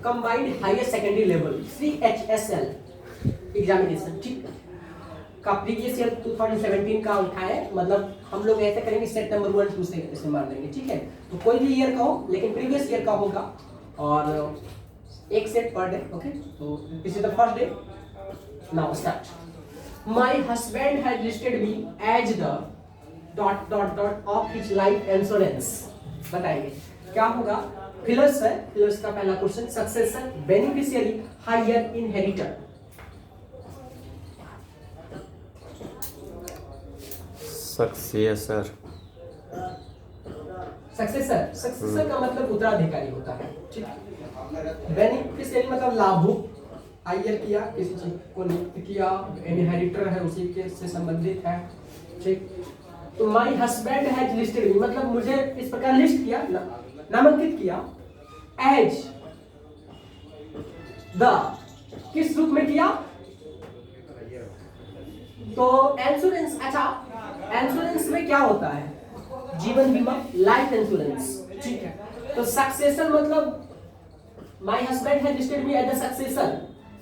Combined higher secondary level CHSL examination, ठीक है, का प्रीवियस ईयर 2017 का उठाए, मतलब हम लोग ऐसे करेंगे सेट नंबर 1 2 से इसे मार देंगे, ठीक है। तो कोई भी ईयर का हो लेकिन प्रीवियस ईयर का होगा और एक सेट पर डे, ओके। तो this is the first day, now start. My husband has listed me as the dot dot dot of his life insurance. बताएंगे क्या होगा। फिलर्स है, फिलर्स का पहला question, successor, beneficiary, heir, inheritor. Successor. Successor, successor का मतलब उत्तराधिकारी होता है, ठीक है। बेनिफिशियरी मतलब लाभुक, हायर किया, किसी चीज को नियुक्त किया, इनहेरिटर है उसी के से संबंधित है, ठीक। तो माय हस्बैंड हैज लिस्टेड मी मतलब मुझे इस प्रकार लिस्ट किया, नामांकित किया, एज द, किस रूप में किया, तो इंश्योरेंस। अच्छा, इंश्योरेंस में क्या होता है, जीवन बीमा, लाइफ इंश्योरेंस, ठीक है। तो सक्सेसर मतलब my husband has listed me as the successor.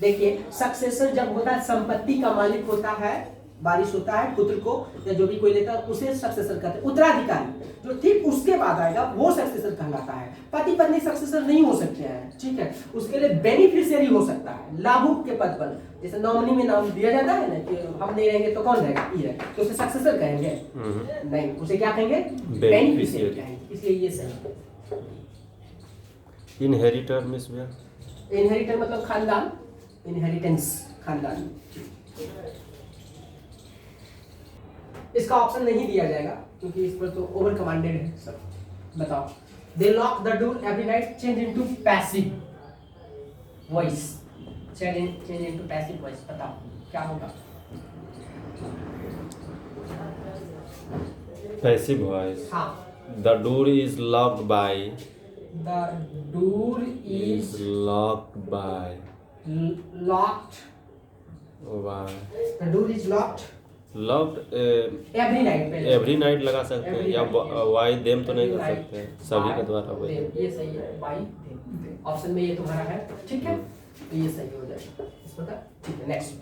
देखिए सक्सेसर जब होता है, संपत्ति का मालिक होता है, वारिस होता है, पुत्र को या जो भी कोई लेता है उसे सक्सेसर कहते हैं। उत्तराधिकारी जो ठीक उसके बाद आएगा वो सक्सेसर कहलाता है। पति पत्नी सक्सेसर नहीं हो सकते हैं, ठीक है। उसके लिए बेनिफिशियरी हो सकता है, लाभुक के पद पर, जैसे नॉमिनी में नाम दिया जाता है ना कि हम नहीं रहेंगे तो कौन रहेगा, ये रहेगा, तो उसे सक्सेसर कहेंगे नहीं, उसे क्या कहेंगे, बेनिफिशियरी कहेंगे, इसलिए ये सही। इनहेरिटर मिस भैया, इनहेरिटर मतलब खानदान, इनहेरिटेंस खानदान। इसका ऑप्शन नहीं दिया जाएगा क्योंकि इस पर तो ओवर कमांडेड है सब। बताओ। They lock the door every night, change into passive voice, change into passive voice. बताओ क्या होगा। Passive voice. हाँ, the door is locked by, the door is is locked by, locked, the door is locked locked every night. Every night लगा सकते हैं, या Y them तो नहीं कर सकते हैं, सभी के द्वारा देम, ये सही है, बाई देम, ऑप्शन में ये तुम्हारा है, ठीक है। तो ये सही हो जाएगा इस प्रकार, ठीक है। Next,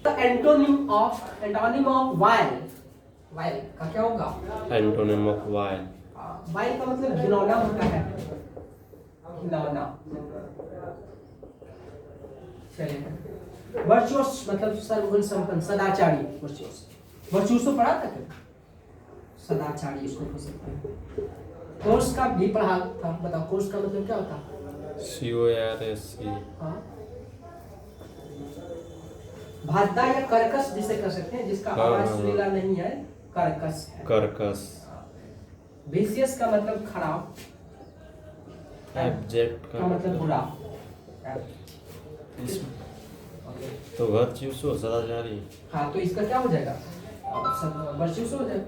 the antonym of while, while का क्या होगा, एंटोनिम ऑफ वाइल। वाइल का मतलब घिनौना होता है, घिनौना। चलिए, वर्चुअस मतलब सर्वगुण संपन्न, सदाचारी, वर्चुअस। वर्चुअस तो पढ़ा था क्या, सदाचारी इसको हो सकते हैं। कोर्स का भी पढ़ा था, बताओ कोर्स का मतलब क्या होता है, CORSE। हाँ, भादा या कर्कश जिसे कह सकते हैं, जिसका आवाज सुरीला नहीं है, कर्कश है, कर्कश। विशियस का मतलब खराब, एब्जेक्ट का मतलब बुरा। तो वर्चुअसो सदाचारी। हाँ, तो इसका क्या हो जाएगा, वर्चुअस हो जाएगा।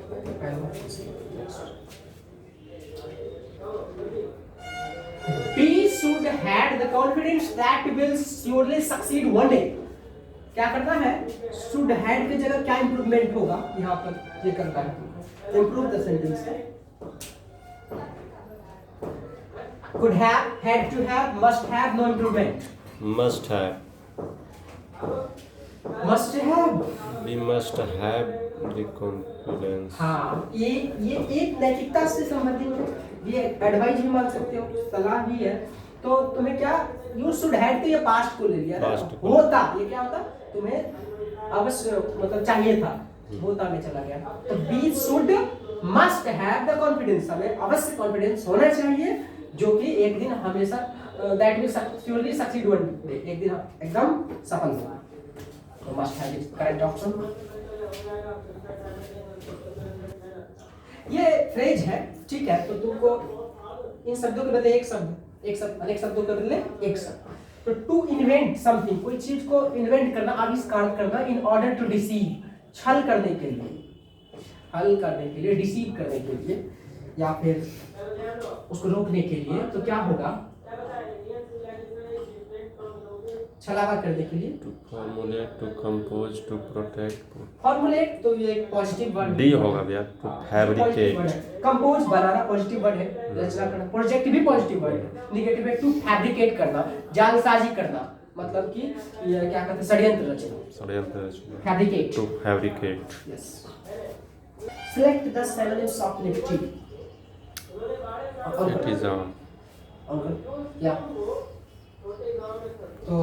We should had the confidence that will surely succeed one day। क्या करना है, should had की जगह क्या इंप्रूवमेंट होगा, यहाँ पर ये करता है, improve the sentence है। could have, had to have, must have, no improvement। Must have। must have, We must have the confidence। हाँ, ये एक नैतिकता से संबंधित है, ये एडवाइस भी मान सकते हो, सलाह भी है। तो तुम्हें क्या, यू शुड हैव, तो ये पास्ट को ले लिया ना, होता, ये क्या होता, तुम्हें अवश्य मतलब चाहिए था, होता में चला गया। तो we should must have the confidence, हमें अवश्य कॉन्फिडेंस होना चाहिए, जो कि एक दिन हमेशा that will surely succeed one day, एक दिन एकदम सफल होगा। तो must have is correct option. ये फ्रेज है, ठीक है। तो तुमको इन शब्दों के बदले एक शब्द, अनेक शब्दों के बदले एक शब्द। तो टू इन्वेंट समथिंग, कोई चीज को इन्वेंट करना, आविष्कार करना, इन ऑर्डर टू डिसीव, छल करने के लिए, हल करने के लिए, डिसीव करने के लिए, या फिर उसको रोकने के लिए। तो क्या होगा, छलावा करने के लिए। To formulate, to compose, to protect. Formulate तो ये एक पॉजिटिव वर्ड डी होगा भैया। To fabricate. कंपोज बनाना पॉजिटिव वर्ड है, रचना करना। प्रोजेक्ट भी पॉजिटिव वर्ड है। निगेटिव है टू फैब्रिकेट करना, जालसाजी करना, मतलब कि ये क्या कहते हैं, षड्यंत्र रचना। षड्यंत्र रचना। Fabricate. To fabricate. Yes. Select the synonyms of nifty। Citizen। Uncle या तो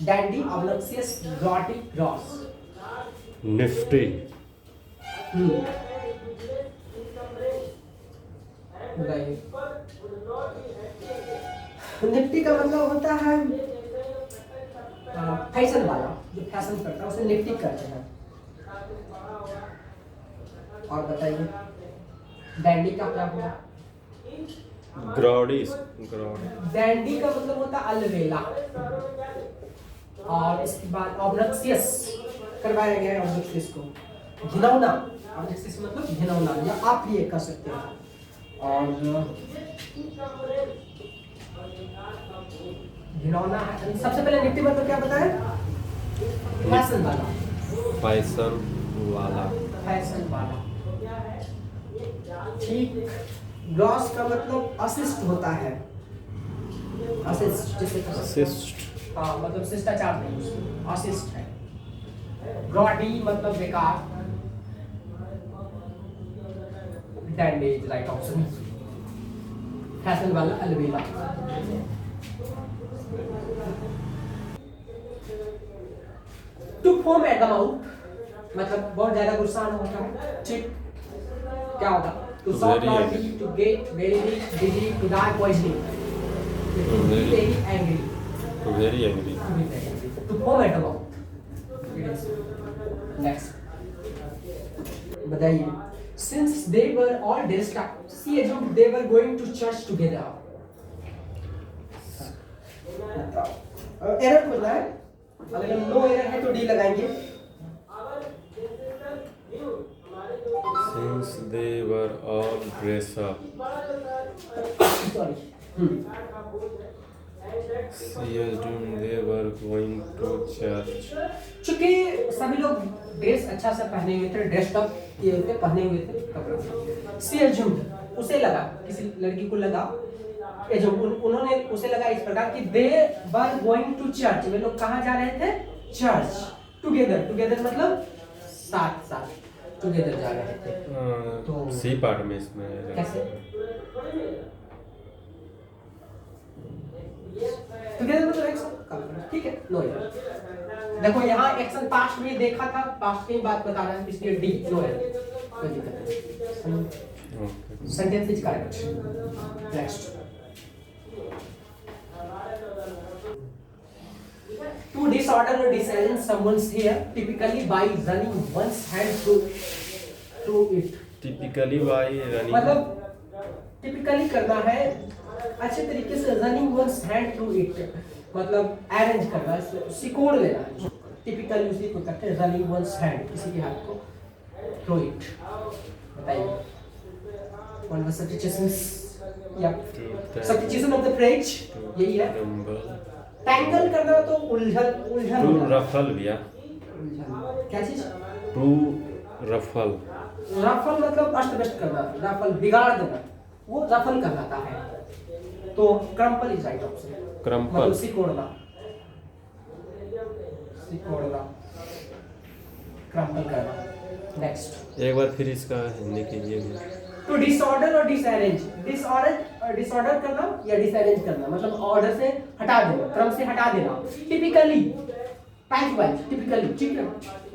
dandy, obnoxious, grotty, gross. Nifty. बताइए। निफ्टी का मतलब होता है फैशन वाला, जो फैशन करता है उसे निफ्टी कहते हैं। और बताइए डैंडी का क्या हुआ? ग्रॉडी। डैंडी का मतलब होता है अलवेला। और इसके बाद ऑब्नॉक्सियस करवाया गया है, ऑब्नॉक्सियस को घिनौना। ऑब्नॉक्सियस मतलब घिनौना या आप ये कह सकते हैं। और घिनौना है। सबसे पहले निफ्टी मतलब क्या बताया? फैशन वाला। फैशन वाला। फैशन वाला, ठीक। ग्रॉस का मतलब अशिष्ट होता है। अशिष्ट जैसे असिस्ट। हाँ, मतलब शिष्टाचार नहीं, अशिष्ट है। ग्रॉडी मतलब बेकार। Dandy is right option. Fashion वाला अलवेला। To foam at the mouth मतलब बहुत ज्यादा गुस्सा होता है, ठीक। क्या होगा? To shot lonely, to get very dizzy, to die poisoning, to be very angry, to very angry, to foam at the mouth. Next बताइए। Since they were all dressed up, she assumed they were going to church together। Error बोलना है, अगर no error है तो D लगाएंगे। Since they were all dressed up, sorry. she assumed they were going to church। चूंकि सभी लोग dress अच्छा से पहने हुए थे, ड्रेस्ड अप किए हुए थे, पहने हुए थे कपड़े। सी assumed उसे लगा, किसी लड़की को लगा, उन्होंने उसे लगा इस प्रकार कि दे वर गोइंग टू चर्च, वे लोग कहाँ जा रहे थे? चर्च। टुगेदर, टुगेदर मतलब साथ साथ, टुगेदर जा रहे थे। तो सी पार्ट में इसमें कैसे? टुगेदर मतलब एक साथ, ठीक है, नो एरर। देखो यहाँ एक्शन पास्ट में देखा था, पास्ट की बात बता रहा है, इसलिए डी नो एरर, कोई दिक्कत नहीं। Sentence is correct. Next. To disorder or disarrange someone's hair, typically by running one's hand through it। Typically by running, मतलब typically करना है अच्छे तरीके से, running one's hand through it मतलब arrange करना, सिकोड़ लेना। typically उसी को कहते हैं running one's hand, किसी के हाथ को through it। बताइए one of the substitutions या substitution of the phrase यही है। टैंगल करना तो उलझन टू रफल भैया। क्या चीज? टू रफल। रफल मतलब अस्त व्यस्त करना, रफल बिगाड़ देना, वो रफल कहलाता है। तो crumple is right option. Crumple मतलब सिकोड़ना, सिकोड़ना, क्रम्पल करना। नेक्स्ट। एक बार फिर इसका हिंदी कीजिए। तो डिसऑर्डर और डिसअरेंज, डिसऑर्डर करना या डिसअरेंज करना मतलब ऑर्डर से हटा देना, क्रम से हटा देना। टिपिकली, टाइप वाइज, टिपिकली, ठीक है।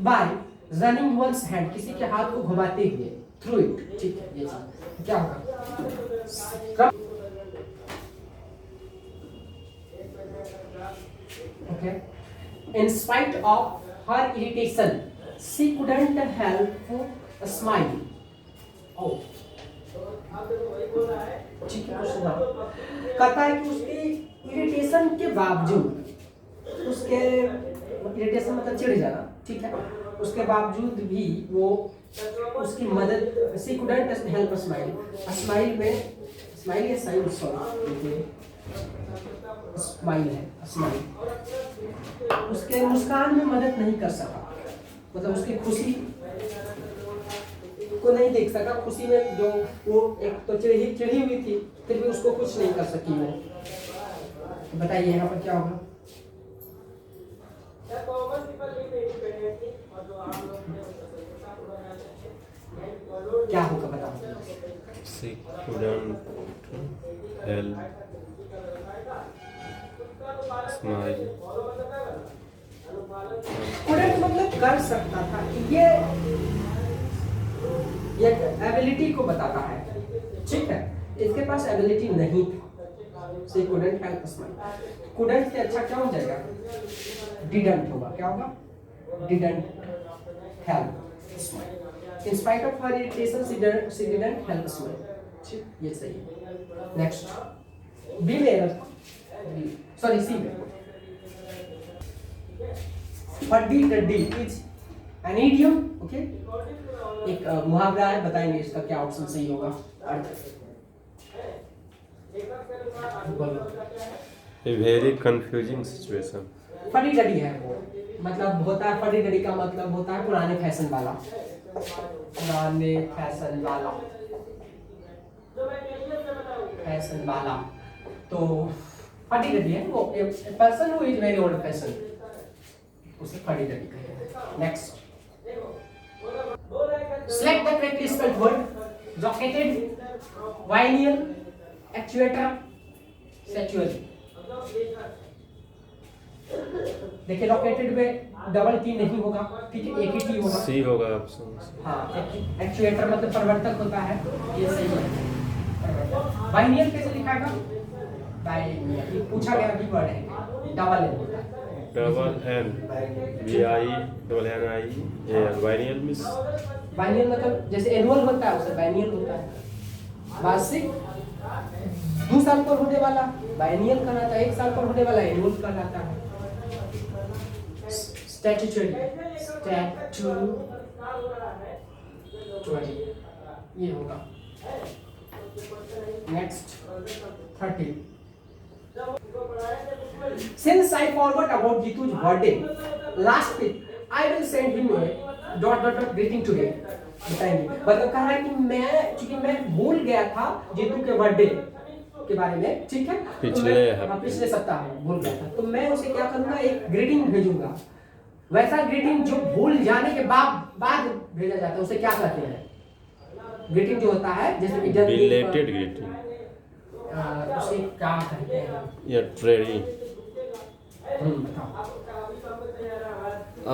बाय रनिंग वंस हैंड, किसी के हाथ को घुमाते हुए, थ्रू इट, ठीक है। ये चीज क्या होगा? Okay. In spite of her irritation she couldn't help a smile. ओ ठीक है, सुना कहता है कि उसकी इरिटेशन के बावजूद, उसके इरिटेशन मतलब चिढ़ जाना, ठीक है, उसके बावजूद भी वो उसकी मदद, she couldn't help smile, smile में स्माइल या साइन, सॉरी, स्माइल है, स्माइल। उसके मुस्कान में मदद नहीं कर सका, मतलब उसकी खुशी को नहीं देख सका, खुशी में जो वो एक तो चिढ़ी हुई थी, फिर भी उसको कुछ नहीं कर सकी वो। तो बताइए यहाँ पर क्या होगा? क्या होगा बताओ? She couldn't help smile. couldn't मतलब कर सकता था, ये एबिलिटी को बताता है, ठीक है। इसके पास एबिलिटी नहीं था, से couldn't help smile। couldn't से अच्छा क्या हो जाएगा? didn't होगा, क्या होगा? didn't help smile। In spite of her irritation, she didn't help smile। ठीक, ये सही है। नेक्स्ट बी में, सॉरी सी में, फड्डी टड्डी इज एन इडियम, ओके। एक मुहावरा है, बताएंगे इसका क्या ऑप्शन सही होगा अर्थ। A very confusing situation. फड्डी टड्डी है वो, मतलब होता है, फड्डी टड्डी का मतलब होता है पुराने फैशन वाला, पुराने फैशन वाला, फैशन वाला। तो फड्डी टड्डी है वो, person who is very old fashion, उसे फड्डी टड्डी कहते हैं। Next, select the correctly spelled word, rocketed, vinyl, actuator, sexual। देखिए रॉकेटेड में डबल टी नहीं होगा, ठीक है, एक ही टी होगा, C होगा ऑप्शन। हाँ। एक्चुएटर मतलब परिवर्तक होता है, ये सही है। बाइनियल कैसे लिखा है? बाइनियल, ये पूछा गया भी वर्ड है, डबल एन होता है, double N, BINNIAL, biennial miss. Biennial मतलब जैसे एनुअल होता है उसे बाइनियल होता है, वार्षिक 2 साल पर होने वाला बाइनियल कहलाता है, 1 साल पर होने वाला एनुअल कहलाता है। स्टैट्यूटरी, ये होगा। Next 30, since I forgot about Jitu's birthday last week, I will send him a ... greeting today। बताएंगे, मतलब कह रहा है कि मैं, चूंकि मैं भूल गया था जीतू के बर्थडे के बारे में, ठीक है, पिछले सप्ताह में भूल गया था, तो मैं उसे क्या करूंगा, एक ग्रीटिंग भेजूंगा। वैसा ग्रीटिंग जो भूल जाने के बाद भेजा जाता है उसे क्या कहते हैं? ग्रीटिंग जो होता है, जैसे कि बिलेटेड ग्रीटिंग, उसे क्या कहते हैं? या ट्रेडी,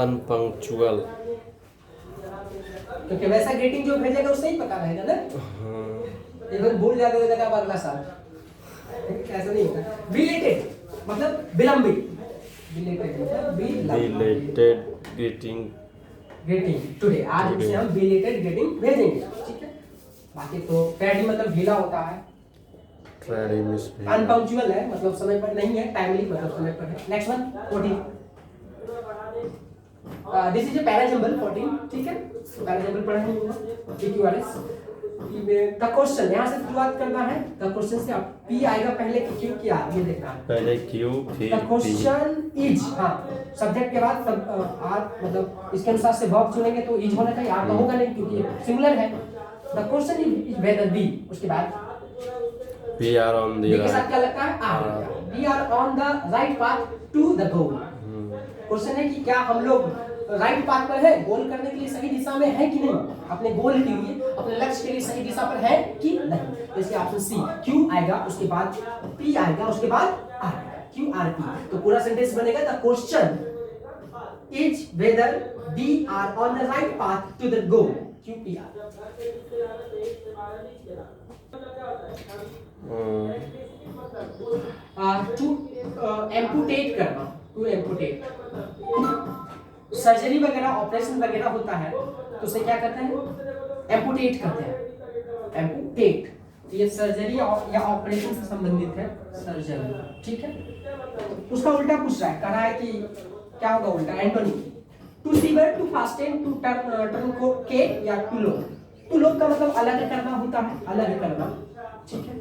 अनपंक्चुअल, क्योंकि वैसा ग्रीटिंग जो भेजेगा उसे ही पता रहेगा ना। एक बार भूल जाते हो जाएगा अगला साल, ऐसा नहीं होता। बिलेटेड मतलब विलंबित, बिलेटेड मतलब बिलेटेड ग्रीटिंग, ग्रीटिंग टुडे, आज उसे हम बिलेटेड ग्रीटिंग भेजेंगे, ठीक है। बाकी तो ट्रेडी मतलब ढीला होता है, ट्रेडी मिस, अनपंक्चुअल है मतलब समय पर नहीं है, टाइमली मतलब समय पर है। Next one 14, this is a parajumble 14, ठीक है, पैराजम्बल पढ़ा नहीं होगा, PQRS। द क्वेश्चन यहाँ से शुरुआत करना है, द क्वेश्चन से आप P आएगा पहले कि Q क्या, ये देखना है। पहले Q फिर द क्वेश्चन इज, हाँ, सब्जेक्ट के बाद R, मतलब इसके अनुसार से वर्ब चुनेंगे तो इज होना चाहिए, R तो होगा नहीं क्योंकि सिंगुलर है। The question is whether B, उसके बाद We are on the के साथ क्या लगता है? R। We are on the right path to the goal। Question है कि क्या हम लोग राइट पाथ पर है, गोल करने के लिए सही दिशा में है कि नहीं, अपने गोल के लिए, अपने लक्ष्य के लिए सही दिशा पर है कि नहीं। तो इसके ऑप्शन सी, Q आएगा, उसके बाद P आएगा, उसके बाद R, QRP। तो पूरा सेंटेंस बनेगा, the question is whether we are on the right path to the goal, QPR। To amputate करना, टू एम्पुटेट, सर्जरी वगैरह, ऑपरेशन वगैरह होता है तो उसे क्या कहते हैं? एम्पुटेट कहते हैं, एम्पुटेट। तो ये सर्जरी या ऑपरेशन से संबंधित है, सर्जरी, ठीक है। तो उसका उल्टा पूछ रहा है, कह रहा है कि क्या होगा उल्टा, antonym. To sever, to fasten, to turn को के, या टू लो। टू लो का मतलब अलग करना होता है, अलग करना, ठीक है।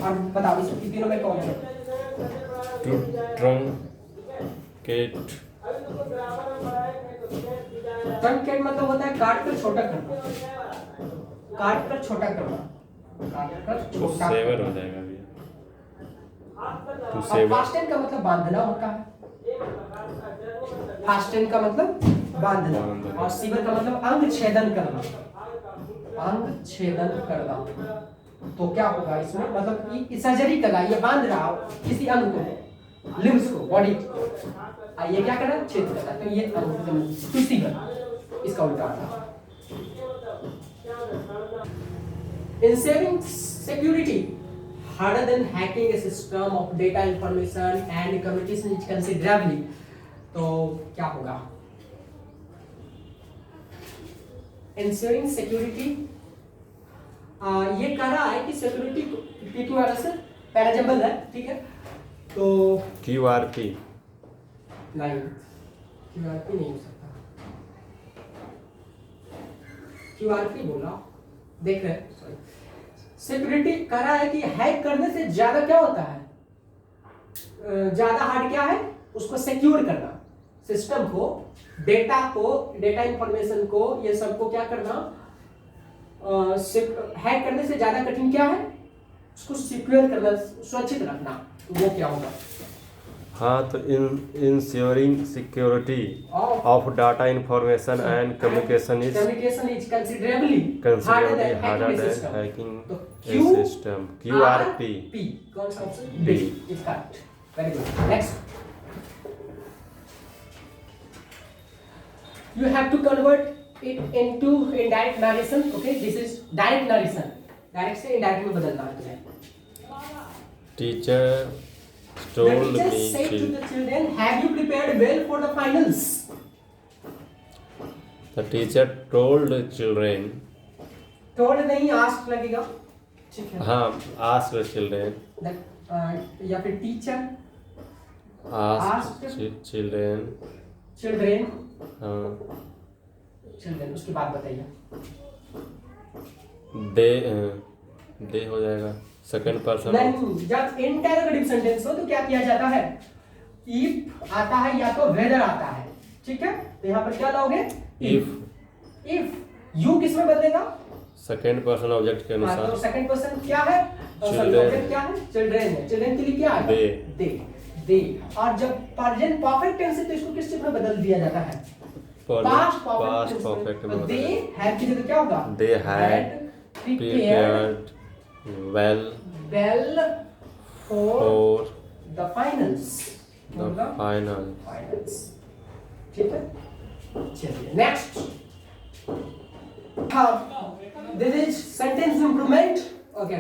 और बताओ इस तीनों में कौन सा? टू ट्रंकेट ट्रंकेट मतलब होता है काट कर छोटा करना, काट कर छोटा करना, काट कर टू छोटा सेवर करना। हो जाएगा भैया। टू और सेवर फास्ट टेन का मतलब बांधना होता है, फास्ट टेन का मतलब बांधना, बांधना। और सीवर का मतलब अंग छेदन करना, अंग छेदन करना। तो क्या होगा इसमें, मतलब सर्जरी करना, ये बांध रहा हो किसी अंग को, लिम्स को, बॉडी को, ये क्या करना, छेद करना। तो ये टू सीवर, इसका उल्टा आता है। Ensuring security harder than hacking a system of data information and communication is considerably। तो क्या होगा? Ensuring security, ये कह रहा है कि सिक्योरिटी PQRS पैराजम्बल है, ठीक है। तो QRP नहीं, QRP नहीं हो सकता, QRP बोला, देख रहे हैं, सॉरी। सिक्योरिटी कह रहा है कि हैक करने से ज्यादा क्या होता है, ज्यादा हार्ड क्या है, उसको सिक्योर करना, सिस्टम को, डेटा को, डेटा इंफॉर्मेशन को, ये सबको क्या करना, हैक करने से ज्यादा कठिन क्या है, उसको सिक्योर करना, सुरक्षित रखना। वो क्या होगा? हाँ, तो ensuring security of data information and communication is considerably considerably harder than hacking a system। QRP कौन सा option? B। Is correct, very good. Next, you have to convert it into indirect narration। okay, this is direct narration, direct से indirect में बदलना है तुम्हें। Teacher The told teacher me said to the children, have you prepared well for the finals? the teacher told children told नहीं, asked लगेगा, ठीक है। हाँ, asked children या फिर टीचर asked children चिल्ड्रेन, हाँ, चिल्ड्रेन, उसके बाद बताइए। दे हो जाएगा सेकंड पर्सन। नहीं, जब इंटरोगेटिव सेंटेंस हो तो क्या किया जाता है, इफ आता है या तो वेदर आता है, ठीक है। तो यहाँ पर क्या लाओगे, इफ यू किस में बदलेगा, सेकंड पर्सन ऑब्जेक्ट के तो अनुसार। सेकंड पर्सन क्या है, Children। क्या है, चिल्ड्रेन है। चिल्ड्रेन के लिए क्या है, दे। और जब प्रेजेंट परफेक्ट टेंस है तो इसको किस चीज में बदल दिया जाता है, पास्ट परफेक्ट में। दे हैव की जगह क्या होगा, they had prepared well for for the finals, the final। ठीक है। चलिए next, this is sentence improvement. Okay,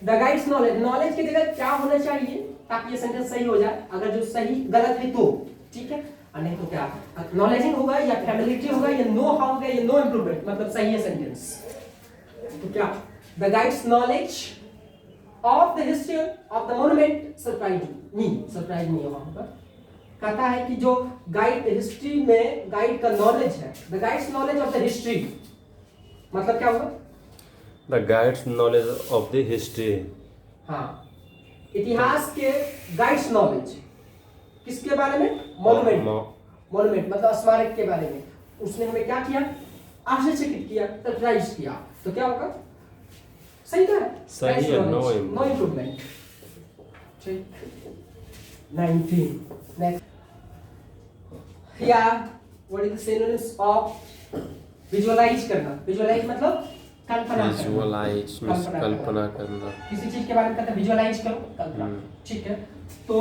the guides knowledge, knowledge की जगह क्या होना चाहिए ताकि ये सेंटेंस सही हो जाए, अगर जो सही गलत है तो, ठीक है, और नहीं तो क्या, नॉलेजिंग होगा या फैमिलिटी होगा या नो हाउ होगा या नो इंप्रूवमेंट, मतलब सही है सेंटेंस। तो क्या, the guides knowledge of the history of the monument surprise me होगा। कहता है कि जो गाइड हिस्ट्री में गाइड का नॉलेज है, the guides knowledge of the history, मतलब क्या होगा, the guides knowledge of the history. हाँ, इतिहास के गाइड्स नॉलेज किसके बारे में, मॉन्यूमेंट मतलब स्मारक के बारे में। उसने हमें क्या किया, आश्चर्यचकित किया, सरप्राइज किया। तो क्या होगा, सही है, सही है, नो इम्प्रूवमेंट। 19 नेक्स्ट, या what is the synonyms of visualise करना। विजुअलाइज मतलब कल्पना करना, विजुअलाइज मींस कल्पना करना, किसी चीज के बारे में कहते हैं विजुअलाइज करो, कल्पना, ठीक है। तो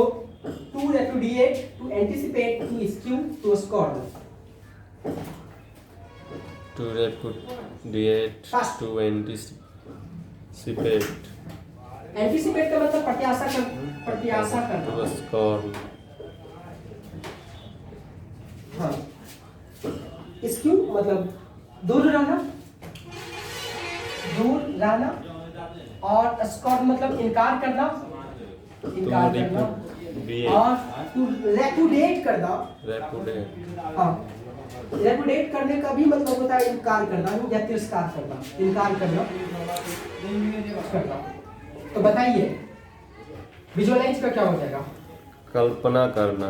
to repudiate, to anticipate, to skew, to scorn. to repudiate, to anticipate, anticipate का मतलब प्रत्याशा करना, to scorn, हाँ। स्क्यू मतलब दूर रहना, और स्कॉर्न मतलब इनकार करना, और टू रेपुडिएट करना, repudiate, हाँ। रेपुडिएट करने का भी मतलब होता है इनकार करना या तिरस्कार करना, इनकार करना करना। तो बताइए विजुअलाइज का क्या हो जाएगा? कल्पना करना,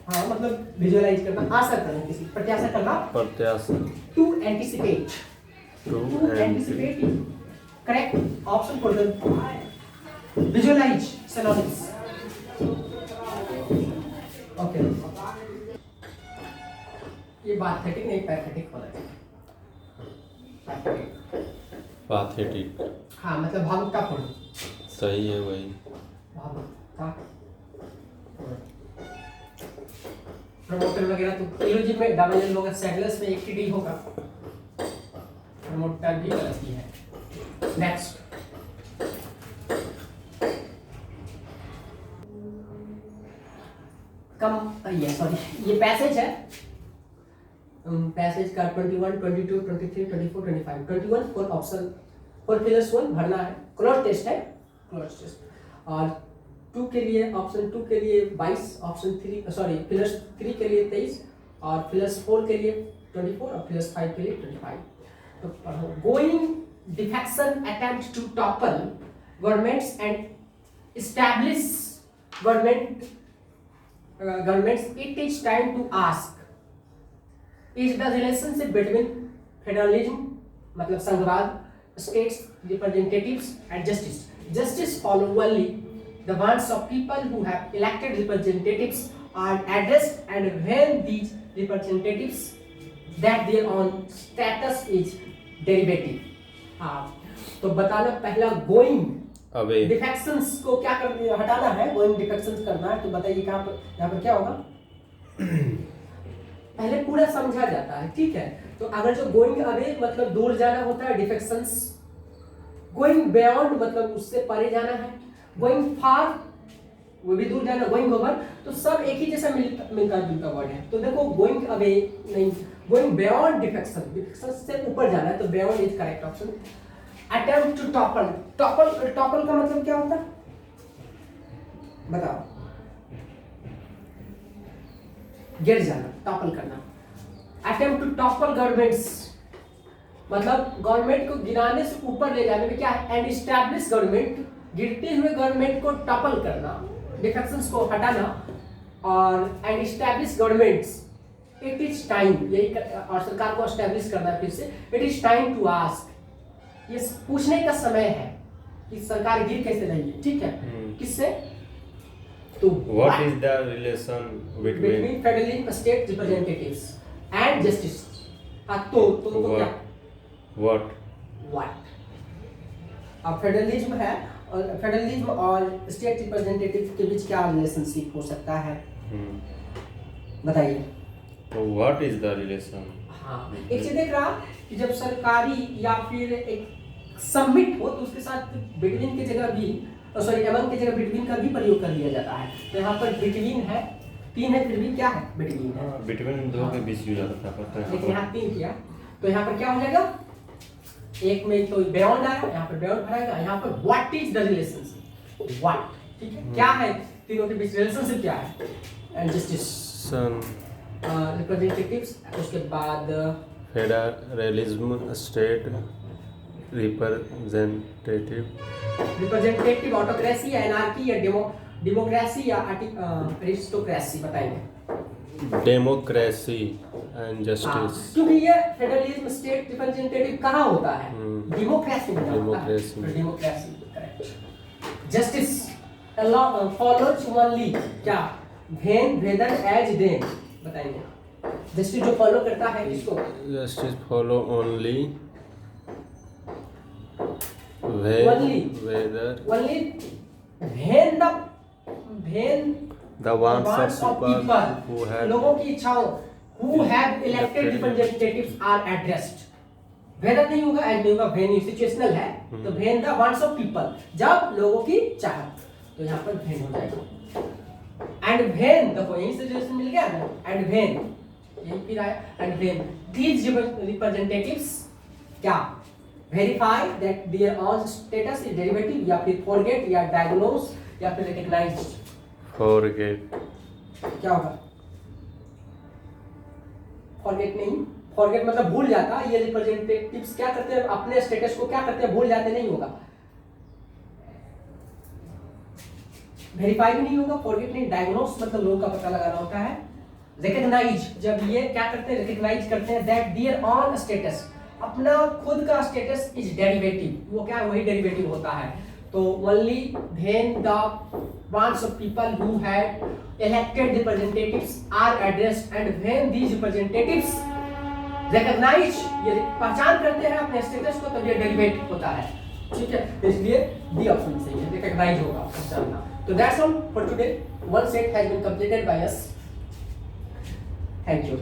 हाँ मतलब विजुअलाइज करना, आशा करना, किसी प्रत्याशा करना, प्रत्याशा, to anticipate, to anticipate correct option for the visualise synonyms. Okay ये पैथेटिक नहीं पैथेटिक होना चाहिए। पाथेटिक, हाँ मतलब भावुकतापूर्ण, सही है वही। भावुकता प्रमोटर वगैरह तो इलोजिव में डबल एल होगा, सैडलेस में एक टी होगा, प्रमोटर भी गलत ही है। नेक्स्ट ये सॉरी ये पैसेज है, पैसेज का 21, 22, 23, 24, 25, 21 फॉर ऑप्शन फॉर फिलर्स 1 भरना है, क्लोज टेस्ट है, क्लोज टेस्ट। और 2 के लिए ऑप्शन 2 के लिए 22, ऑप्शन 3 सॉरी फिलर्स 3 के लिए 23 और फिलर्स 4 के लिए 24 और फिलर्स 5 के लिए 25। तो going defection attempt to topple governments and establish governments, it is time to ask, is the relationship between federalism मतलब संघवाद, states representatives and justice follow only the wants of people who have elected representatives are addressed, and when these representatives that their own status is derivative। हाँ तो बताना पहला going away defections को क्या कर हटाना है, गोइंग डिफेक्शंस करना है। तो बताइए कहाँ पर यहाँ पर क्या होगा? पहले पूरा समझा जाता है, ठीक है। तो अगर जो गोइंग अवे मतलब दूर जाना होता है डिफेक्शंस, गोइंग बियॉन्ड मतलब उससे परे जाना है, गोइंग फार वो भी दूर जाना, गोइंग ओवर, तो सब एक ही जैसा मिलता जुलता वर्ड है। तो देखो गोइंग अवे नहीं, गोइंग बियॉन्ड डिफेक्शन, डिफेक्शन से ऊपर जाना है, तो beyond is correct option. Attempt to topple, topple का मतलब क्या होता है बताओ? गिर जाना, टॉपल करना। अटेम्प्ट टू टॉपल गवर्नमेंट्स मतलब गवर्नमेंट को गिराने से ऊपर ले जाने में क्या है? एंड एस्टैब्लिश गवर्नमेंट, गिरते हुए गवर्नमेंट को टॉपल करना, डिफेक्शंस को हटाना। और and establish governments, it is time, यही और सरकार को एस्टैब्लिश करना फिर से, it is time to ask, ये पूछने का समय है कि सरकार गिर कैसे रही है, ठीक है। किससे? तो what is the relation between federalism, state representatives and justice. तो क्या? व्हाट अब फेडरलिज्म है और फेडरलिज्म और स्टेट रिप्रेजेंटेटिव के बीच क्या रिलेशनशिप हो सकता है बताइए? What is the relation? हाँ एक चीज देख रहा कि जब सरकारी या फिर एक सबमिट हो तो उसके साथ बिटवीन की जगह भी सॉरी एमंग की जगह बिटवीन का भी प्रयोग कर लिया जाता है। तो यहाँ पर बिटवीन है, 3 है, फिर भी क्या है? बिटवीन है। बिटवीन दो के बीच यूज होता है, लेकिन यहाँ 3 किया तो यहाँ पर क्या हो जाएगा? एक में तो बियॉन्ड आया, यहाँ पर बियॉन्ड भराएगा, यहाँ पर what is the relationship, what, ठीक है, क्या है तीनों के बीच रिलेशनशिप क्या है? एंड जस्टिस रिप्रेजेंटेटिव्स, उसके बाद federalism, state representative, representative autocracy या एनार्की या डेमोक्रेसी या अरिस्टोक्रेसी बताएंगे? Democracy and justice. क्योंकि ये फेडरलिज्म स्टेट रिप्रेजेंटेटिव कहाँ होता है? डेमोक्रेसी में होता है। Democracy correct. Justice follows only क्या? व्हेन, वेदर, एज, देन बताएंगे? जस्टिस जो फॉलो करता है किसको? Justice follow only Only whether when the wants of people who have लोगों की इच्छाओं who have elected representatives are addressed। whether नहीं होगा, एज नहीं होगा, when सिचुएशनल है तो when the wants of people, जब लोगों की चाहत, तो यहाँ पर when हो जाएगा। and when देखो यही सिचुएशन मिल गया ना, and when यही फिर आया, and when these representatives क्या? verify that their own status is derivative या फिर forget या diagnose या फिर recognize। forget क्या होगा? फॉरगेट नहीं, फॉरगेट मतलब भूल जाता, ये रिप्रेजेंटेटिव्स क्या करते हैं, अपने स्टेटस को क्या करते हैं, भूल जाते नहीं होगा, वेरीफाई भी नहीं होगा, फॉरगेट नहीं, डायग्नोस मतलब लोगों का पता लगाना होता है, रिकॉग्नाइज जब ये क्या करते हैं, रिकॉग्नाइज करते हैं दैट देयर ऑन स्टेटस, अपना खुद का स्टेटस इज डेरिवेटिव, वो क्या है, वही डेरिवेटिव होता है। तो only when the branch of people who had elected representatives are addressed and when these representatives recognize, ये पहचान करते हैं अपने स्टेटस को, तब ये डेरिवेट होता है, ठीक है। इसलिए डी ऑप्शन सही है, रिकॉग्नाइज होगा पहचानना। तो that's all for today, one set has been completed by us, thank you.